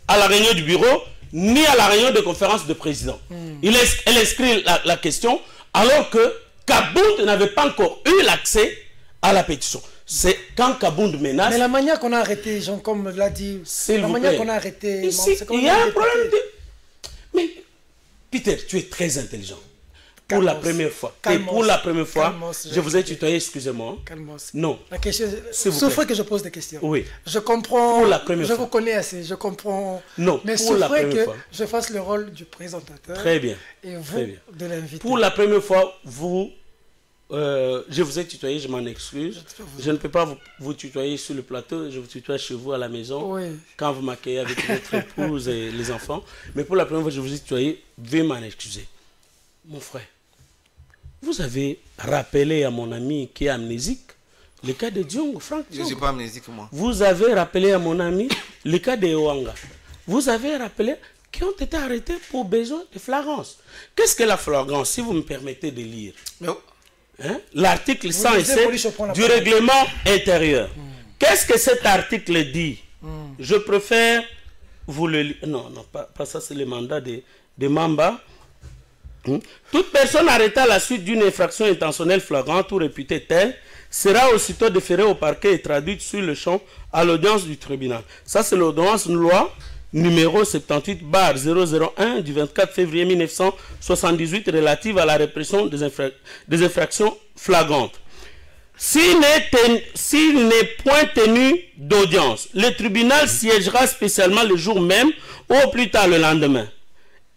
à la réunion du bureau, ni à la réunion de conférence de président. Elle inscrit la question alors que Kabound n'avait pas encore eu l'accès à la pétition. C'est quand Kabound menace... Mais la manière qu'on a arrêté, Jean, comme l'a dit, la manière qu'on a arrêté... Ici, il y a un problème de... Mais, Peter, tu es très intelligent. pour la première fois. Et pour la première fois, je vous ai tutoyé, excusez-moi. Non. La question, sauf que je pose des questions. Oui. Je comprends. Pour la première fois. Je vous connais assez, je comprends. Non, mais pour la première fois. Je fasse le rôle du présentateur. Très bien. Et vous, de l'invité. Pour la première fois, vous... je vous ai tutoyé, je m'en excuse. Je ne peux pas vous tutoyer sur le plateau, je vous tutoie chez vous à la maison, quand vous m'accueillez avec votre épouse et les enfants. Mais pour la première fois, je vous ai tutoyé, veuillez m'en excuser. Mon frère, vous avez rappelé à mon ami qui est amnésique le cas de Diong, Franck Diong. Je ne suis pas amnésique, moi. Vous avez rappelé à mon ami le cas de Ewanga. Vous avez rappelé qui ont été arrêtés pour besoin de flagrance. Qu'est-ce que la flagrance, si vous me permettez de lire? Hein? L'article 107 du règlement intérieur. Qu'est-ce que cet article dit? Je préfère vous le lire. Non, non, pas ça, c'est le mandat de Mamba. Toute personne arrêtée à la suite d'une infraction intentionnelle flagrante ou réputée telle sera aussitôt déférée au parquet et traduite sur le champ à l'audience du tribunal. Ça, c'est l'ordonnance loi numéro 78/001 du 24 février 1978 relative à la répression des infractions flagrantes. S'il n'est point tenu d'audience, le tribunal siégera spécialement le jour même ou au plus tard le lendemain.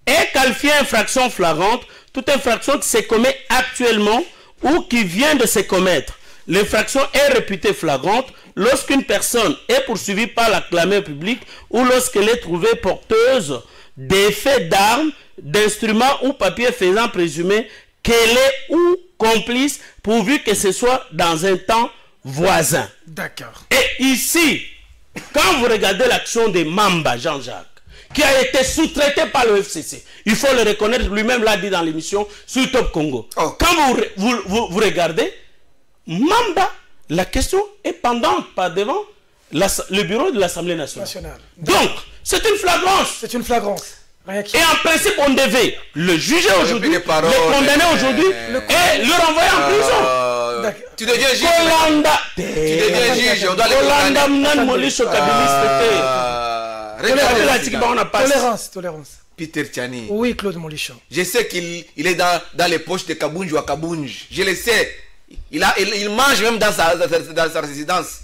Est qualifiée infraction flagrante toute infraction qui se commet actuellement ou qui vient de se commettre. L'infraction est réputée flagrante lorsqu'une personne est poursuivie par la clameur publique ou lorsqu'elle est trouvée porteuse d'effets d'armes, d'instruments ou papiers faisant présumer qu'elle est ou complice pourvu que ce soit dans un temps voisin. D'accord. Et ici, quand vous regardez l'action de Mamba Jean-Jacques, qui a été sous-traité par le FCC, il faut le reconnaître, lui-même l'a dit dans l'émission sur Top Congo. Quand vous regardez, Mamba, la question est pendante par devant le bureau de l'Assemblée nationale. Donc, c'est une flagrance. C'est une flagrance. Et en principe, on devait le juger aujourd'hui, le condamner aujourd'hui et le renvoyer en prison. Tu deviens juge. Tu deviens juge. On doit Tolérance. Peter Tchani. Oui, Claude Molichon. Je sais qu'il est dans les poches de Kabunj ou à Kabunj. Je le sais. Il mange même dans sa résidence.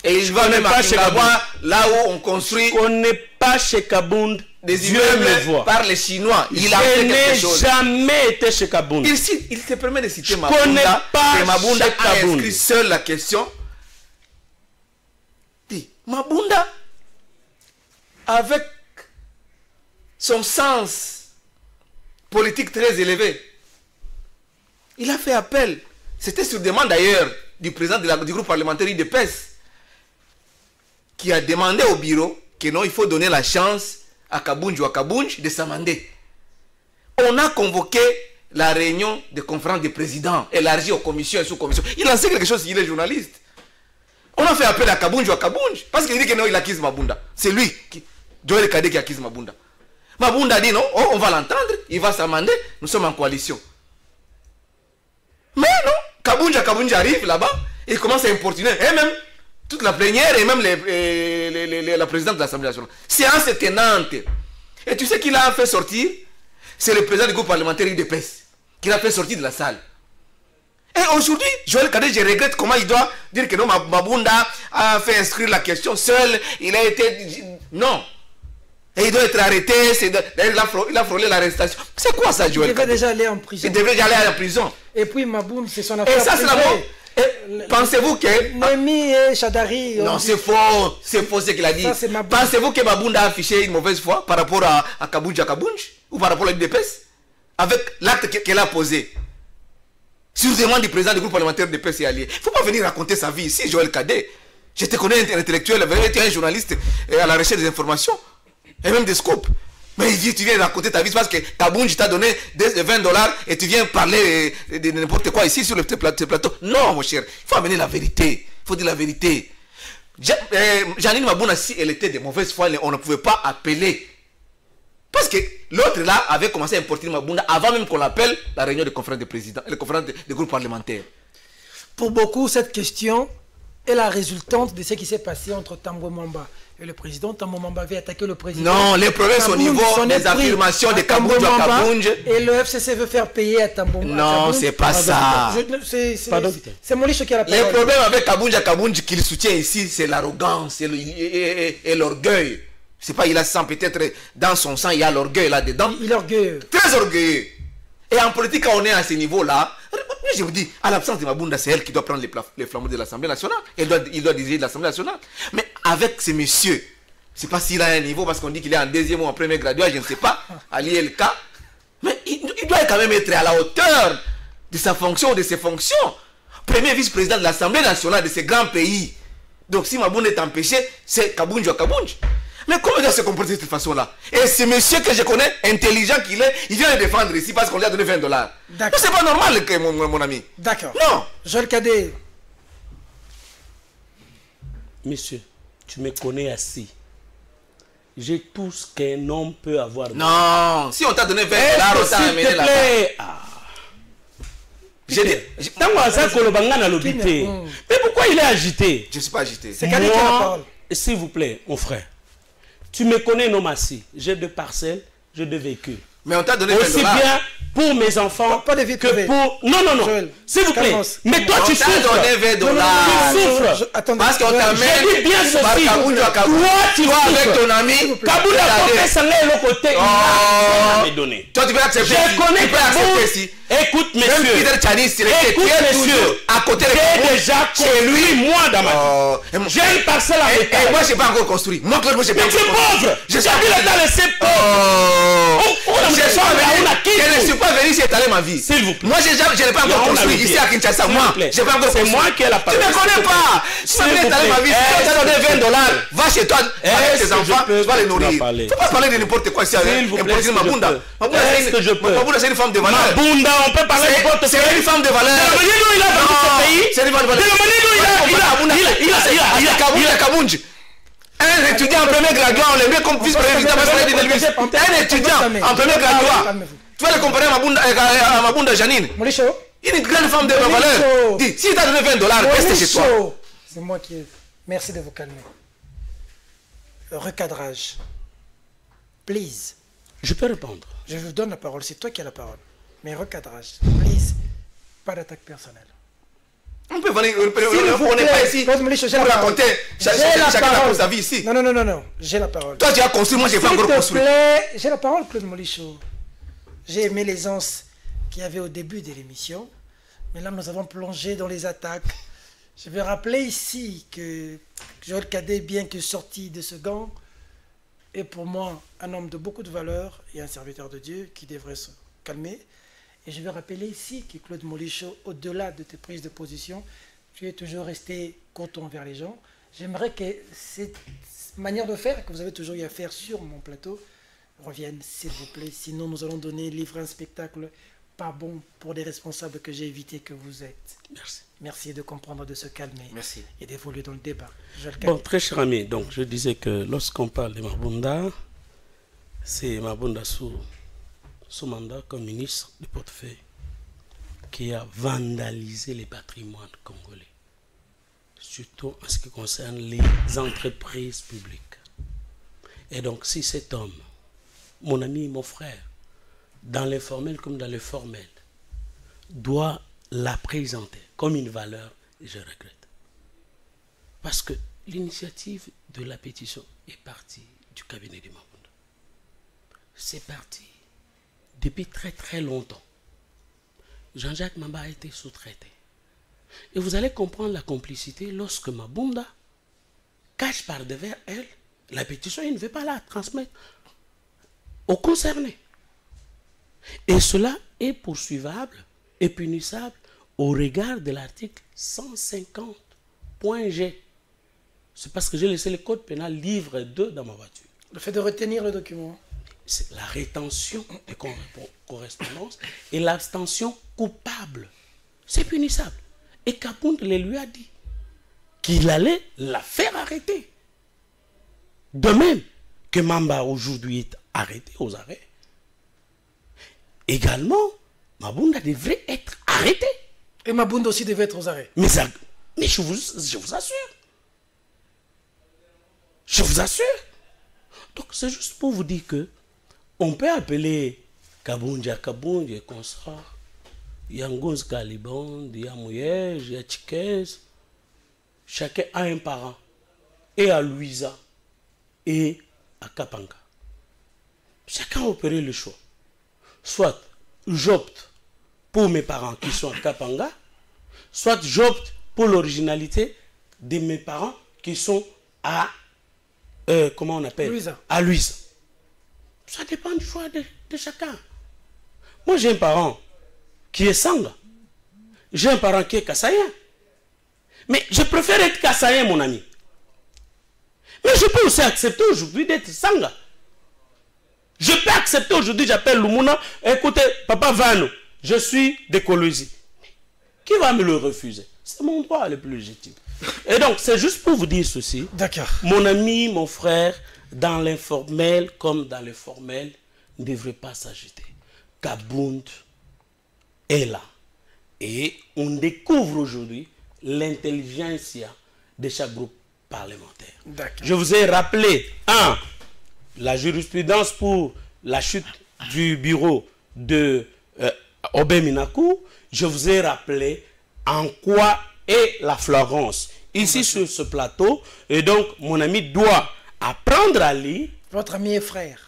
Et il va même à Kingabwa, là où on construit. On n'est pas chez Kabound. Des immeubles par les Chinois. Il a fait quelque chose. Je n'ai jamais été chez Kabound. Il se permet de citer Mabunda. Et Mabunda a inscrit seul la question. Dit, Mabunda, avec son sens politique très élevé, il a fait appel. C'était sur demande d'ailleurs du président du groupe parlementaire UDPS qui a demandé au bureau que non, il faut donner la chance à Kabunj ou à Kabunj de s'amender. On a convoqué la réunion de conférence des présidents élargie aux commissions et sous-commissions. Il en sait quelque chose, il est journaliste. On a fait appel à Kabunj ou à Kabunj parce qu'il dit que non, il accuse Mabunda. C'est lui, Joël Kadé, qui accuse Mabunda. Mabunda dit non, on va l'entendre, il va s'amender, nous sommes en coalition. Mais non, Kabunj arrive là-bas, il commence à importuner, et même toute la plénière, et même la présidente de l'Assemblée nationale. Séance tenante. Et tu sais qui l'a fait sortir? C'est le président du groupe parlementaire UDPS, qui l'a fait sortir de la salle. Et aujourd'hui, Joël Kadé, je regrette comment il doit dire que non, Mabunda a fait inscrire la question seul, il a été... Non. Et il doit être arrêté, il a frôlé l'arrestation. C'est quoi ça, Joël Kadé? Il devait déjà aller en prison. Il devait déjà aller en prison. Et puis Maboun, c'est son affaire. Et ça, c'est la bonne. Pensez-vous que... Nemi et Chadari... Non, c'est faux. C'est faux ce qu'il a dit. Pensez-vous que Mabunda a affiché une mauvaise foi par rapport à Kabunj ou par rapport à l'UDPS avec l'acte qu'elle a posé sur demande du président du groupe parlementaire de PS et alliés. Il ne faut pas venir raconter sa vie ici, Joël Kadé. Je te connais intellectuel, tu es un journaliste à la recherche des informations et même des scopes. Mais tu viens raconter ta vie parce que Kabunj t'a donné $20 et tu viens parler de n'importe quoi ici sur le plateau. Non, mon cher, il faut amener la vérité. Il faut dire la vérité. Janine Mabouna, si elle était de mauvaise foi, on ne pouvait pas appeler. Parce que l'autre là avait commencé à importer Mabouna avant même qu'on l'appelle la réunion de conférence des présidents, la conférence des groupes parlementaires. Pour beaucoup, cette question est la résultante de ce qui s'est passé entre Tambo Mwamba et le président. Tambo Mwamba avait attaqué le président. Non, les problèmes sont au niveau des affirmations de Kabunju à Kabunju. Et le FCC veut faire payer à Tambo Mwamba. Non, c'est pas ça. C'est Molicho qui a la parole. Les problèmes avec Kabunju à Kabunju qu'il soutient ici, c'est l'arrogance et l'orgueil. C'est pas, il a sang peut-être dans son sang, il y a l'orgueil là-dedans. Il est orgueilleux. Très orgueilleux. Et en politique, quand on est à ce niveau-là, je vous dis, à l'absence de Mabunda, c'est elle qui doit prendre les flambeaux de l'Assemblée nationale. Il doit diriger l'Assemblée nationale. Mais avec ces messieurs, je ne sais pas s'il a un niveau, parce qu'on dit qu'il est en deuxième ou en premier graduat, je ne sais pas, à l'ILK. Mais il doit quand même être à la hauteur de sa fonction ou de ses fonctions. Premier vice-président de l'Assemblée nationale de ces grands pays. Donc si Mabunda est empêché, c'est Kabunju à Kabunju. Mais comment il doit se comporter de cette façon-là? Et ce monsieur que je connais, intelligent qu'il est, il vient le défendre ici parce qu'on lui a donné $20. D'accord. C'est pas normal, mon ami. D'accord. Non. Joël Cadet. Monsieur, tu me connais assez. J'ai tout ce qu'un homme peut avoir. Non. Si on t'a donné $20, on t'a amené là-bas. Mais pourquoi il est agité? Je ne suis pas agité. C'est Cadet qui a la parole. S'il vous plaît, mon frère. Tu me connais, non, Massi. J'ai 2 parcelles, j'ai 2 véhicules. Mais on t'a donné $20. Aussi bien pour mes enfants pas de que pour... Non. S'il vous plaît. Mais toi, tu souffres. On t'a donné $20. Tu souffres. Parce qu'on t'amène... J'ai dit bien ceci. Toi, avec ton ami... Kaboul a porté ça là le côté. Il m'a donné. Toi, tu peux accepter. Je connais Kaboul. Écoute, monsieur. Écoute, monsieur. À côté de J'ai déjà construit, moi, dans ma vie. J'ai une parcelle à l'état. Et moi, je n'ai pas encore construit. Moi, Claude, moi, je n'ai pas encore construit. Tu es pauvre. J'ai dit les gens laissés pauvres. Je ne suis pas venu ici étaler ma vie. S'il vous plaît. Moi, je n'ai pas encore construit ici à Kinshasa. Moi, je n'ai pas encore construit. C'est moi qui ai la parole. Tu ne me connais pas. Si tu veux étaler ma vie, si tu as donné $20, va chez toi avec tes enfants, tu vas les nourrir. Il ne faut pas parler de n'importe quoi ici. Imposer Mabunda. Mabunda, c'est une femme de valeur. Mabunda, on peut parler de n'importe quoi. C'est une femme de valeur. De la manière dont il a vendu ce pays. C'est une femme de valeur. De la manière dont il a Kabunju. Un étudiant en premier graduat, on l'aime bien comme vice-président parce qu'il a dit de lui. Un étudiant en premier graduat. Tu vas le comparer à Mabunda Janine. Une grande femme de valeur. Dis, si tu as donné $20, reste chez toi. C'est moi qui... Merci de vous calmer. Recadrage. Please. Je peux répondre. Je vous donne la parole, c'est toi qui as la parole. Mais recadrage. Please. Pas d'attaque personnelle. On peut venir, on n'est pas ici pour raconter chacun a sa vie ici. Non, j'ai la parole. Toi tu as construit, moi j'ai pas encore construit. J'ai la parole, Claude Molicho. J'ai aimé l'aisance qu'il y avait au début de l'émission, mais là nous avons plongé dans les attaques. Je vais rappeler ici que Joël Cadet, bien que sorti de ce gang, est pour moi un homme de beaucoup de valeur et un serviteur de Dieu qui devrait se calmer. Et je vais rappeler ici que Claude Molicho, au-delà de tes prises de position, tu es toujours resté content envers les gens. J'aimerais que cette manière de faire que vous avez toujours eu à faire sur mon plateau revienne, s'il vous plaît. Sinon, nous allons livrer un spectacle pas bon pour des responsables que j'ai évité que vous êtes. Merci. Merci de comprendre, de se calmer. Merci. Et d'évoluer dans le débat. Bon, très cher ami, donc je disais que lorsqu'on parle de Mabunda, c'est Mabunda sous mandat comme ministre du portefeuille qui a vandalisé les patrimoines congolais, surtout en ce qui concerne les entreprises publiques. Et donc si cet homme, mon ami, mon frère, dans l'informel comme dans le formel, doit la présenter comme une valeur, je regrette. Parce que l'initiative de la pétition est partie du cabinet de Mabunda. C'est parti depuis très très longtemps. Jean-Jacques Mamba a été sous-traité. Et vous allez comprendre la complicité lorsque Mabunda cache par devers elle la pétition, il ne veut pas la transmettre aux concernés. Et cela est poursuivable et punissable au regard de l'article 150.g. C'est parce que j'ai laissé le code pénal livre 2 dans ma voiture. Le fait de retenir le document. C'est la rétention de correspondance et l'abstention coupable. C'est punissable. Et Kapound lui a dit qu'il allait la faire arrêter. De même que Mamba aujourd'hui est arrêté aux arrêts, également, Mabunda devrait être arrêté. Et Mabunda aussi devait être aux arrêts. Mais Mais je vous assure. Je vous assure. Donc c'est juste pour vous dire que on peut appeler Kabundja et consort. Il y a Ngoz Kaliband, il y a Mouyej, il y a Tchikez. Chacun a un parent. Et à Louisa. Et à Kapanga. Chacun a opéré le choix. Soit j'opte pour mes parents qui sont à Kapanga, soit j'opte pour l'originalité de mes parents qui sont à comment on appelle Louisa. À Louisa. Ça dépend du choix de chacun. Moi j'ai un parent qui est Sanga. J'ai un parent qui est Kassaïen. Mais je préfère être Kassaïen, mon ami. Mais je peux aussi accepter aujourd'hui d'être Sanga. Je peux accepter aujourd'hui, j'appelle Lumuna, écoutez, Papa Vano, je suis de Colosie. Qui va me le refuser? C'est mon droit le plus légitime. Et donc, c'est juste pour vous dire ceci. D'accord. Mon ami, mon frère, dans l'informel comme dans le formel, ne devrait pas s'agiter. Kabound est là. Et on découvre aujourd'hui l'intelligentsia de chaque groupe parlementaire. Je vous ai rappelé, la jurisprudence pour la chute du bureau de Obé Minakou. Je vous ai rappelé en quoi est la flagrance ici sur ce plateau. Et donc, mon ami doit apprendre à lire. Votre ami et frère.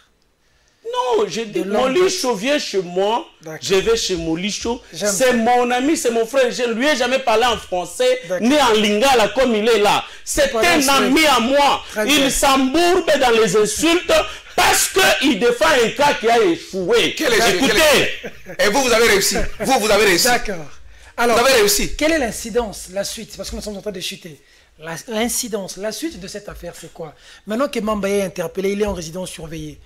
Non, j'ai dit, Molicho vient chez moi, je vais chez Molicho. C'est mon ami, c'est mon frère. Je ne lui ai jamais parlé en français, ni en lingala comme il est là. C'est un ami à moi. Il s'embourbe dans les insultes parce qu'il défend un cas qui a échoué. Écoutez. Et vous avez réussi. Vous avez réussi. D'accord. Alors, vous avez réussi. Quelle est l'incidence, la suite? Parce que nous sommes en train de chuter. L'incidence, la suite de cette affaire, c'est quoi? Maintenant que Mambaye est interpellé, il est en résidence surveillée.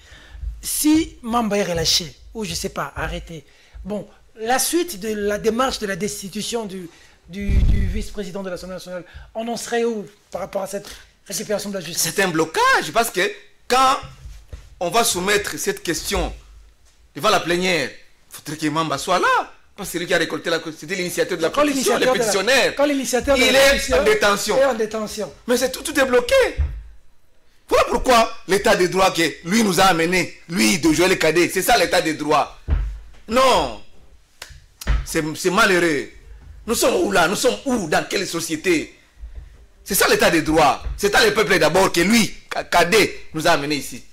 Si Mamba est relâché, ou je ne sais pas, arrêté, bon, la suite de la démarche de la destitution du vice-président de l'Assemblée nationale, on en serait où par rapport à cette récupération de la justice? C'est un blocage, parce que quand on va soumettre cette question devant la plénière, il faudrait que Mamba soit là. Parce que c'est lui qui a récolté c'était l'initiateur de la pétition, le pétitionnaire. Quand l'initiateur de il la est en détention. est en détention. Mais tout est bloqué. Voilà pourquoi l'état de droit que lui nous a amené, lui de Joël Cadet, c'est ça l'état de droit. Non, c'est malheureux. Nous sommes où là? Nous sommes où? Dans quelle société? C'est ça l'état de droit. C'est à le peuple d'abord que lui, Cadet, nous a amené ici.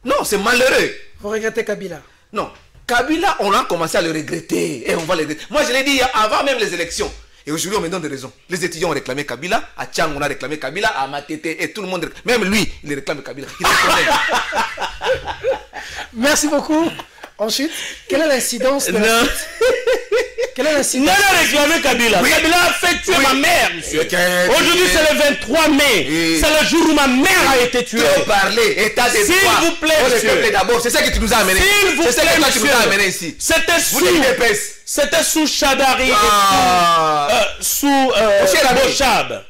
Non, c'est malheureux. Vous regrettez Kabila? Non, Kabila, on a commencé à le regretter et on va le regretter. Moi je l'ai dit avant même les élections. Et aujourd'hui, on me donne des raisons. Les étudiants ont réclamé Kabila, à Tchang, on a réclamé Kabila, à Matete, et tout le monde, même lui, il réclame Kabila. Merci beaucoup. Ensuite, quelle est l'incidence de la suite? Quelle est l'incidence? Non, non, réclamé Kabila. Oui. Kabila a fait tuer ma mère, monsieur. Aujourd'hui, c'est le 23 mai. C'est le jour où ma mère a été tuée. Parler, état de droit. S'il vous plaît, monsieur. D'abord, c'est ça que tu nous as amené. S'il vous plaît, monsieur. C'est ça que tu nous as amené ici. C'était sous Chadari et sous Bochab.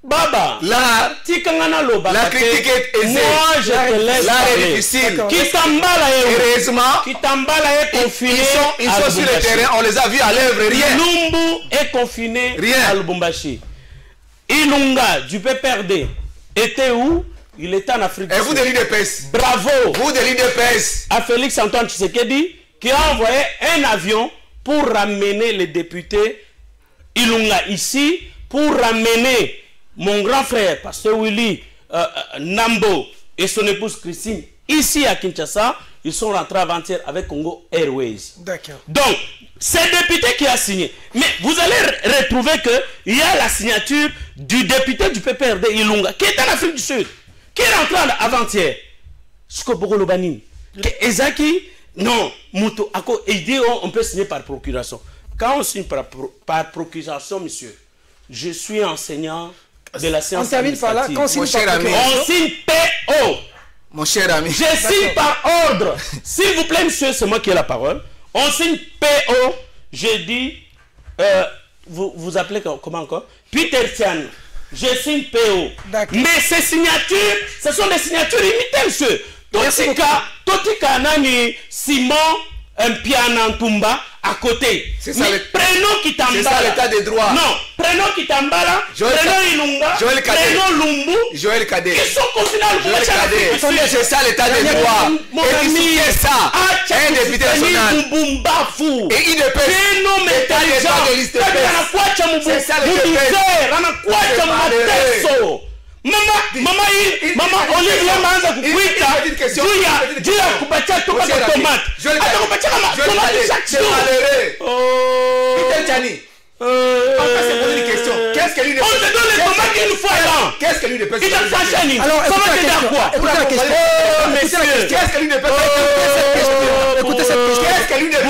Baba, la critique est aisée. Moi, je te laisse parler. Difficile. Kitambala est confiné. Ils sont sur le terrain, on les a vus à l'œuvre, rien. Lumbu est confiné à Lubumbashi. Ilunga du PPRD était où? Il était en Afrique. Et vous de l'IDPS. Bravo. Vous de l'IDPS. À Félix Antoine Tshisekedi qui a envoyé un avion pour ramener les députés Ilunga ici, pour ramener mon grand frère, Pasteur Willy Nambo et son épouse Christine, ici à Kinshasa. Ils sont rentrés avant-hier avec Congo Airways. D'accord. Donc, c'est le député qui a signé. Mais vous allez retrouver qu'il y a la signature du député du PPRD Ilunga, qui est en Afrique du Sud, qui est rentré avant-hier. Skoboro Banini. Ezaki, non, Mouto, il dit on peut signer par procuration. Quand on signe par procuration, monsieur, je suis enseignant de la science. On termine par là. Quand on signe PO. Mon cher ami. Je signe par ordre. S'il vous plaît, monsieur, c'est moi qui ai la parole. On signe PO. Je dis, vous appelez comment encore? Peter Tian. Je signe PO. Mais ces signatures, ce sont des signatures imitées, monsieur. Totika Nani, Simon, un piano Ntumba à côté. C'est ça, prenons Kitambala. C'est ça l'état des droits. Non, prenons Kitambala, prenons Ilunga, prenons Lumbu. Joël Cadet. Ils sont confinés à Joël Cadet. C'est ça l'état des droits. Et qui c'est ça? Un député national. Et il ne peut pas. C'est ça le Mama Olivier manza kukuita juu ya kupatia tuka kwa tomate. Atakupatia tomate chaque jour. Qu'est-ce que lui ne on te donne les tomates une fois là. Qu'est-ce que lui ne peut il t'a changé. Alors, écoutez la question. Monsieur, qu'est-ce que lui ne peut pas écoutez cette question. Qu'est-ce que lui ne peut pas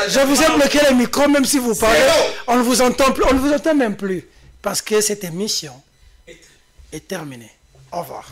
je vous ai bloqué le micro, même si vous parlez. On ne vous entend même plus. Parce que cette émission est terminée. Au revoir.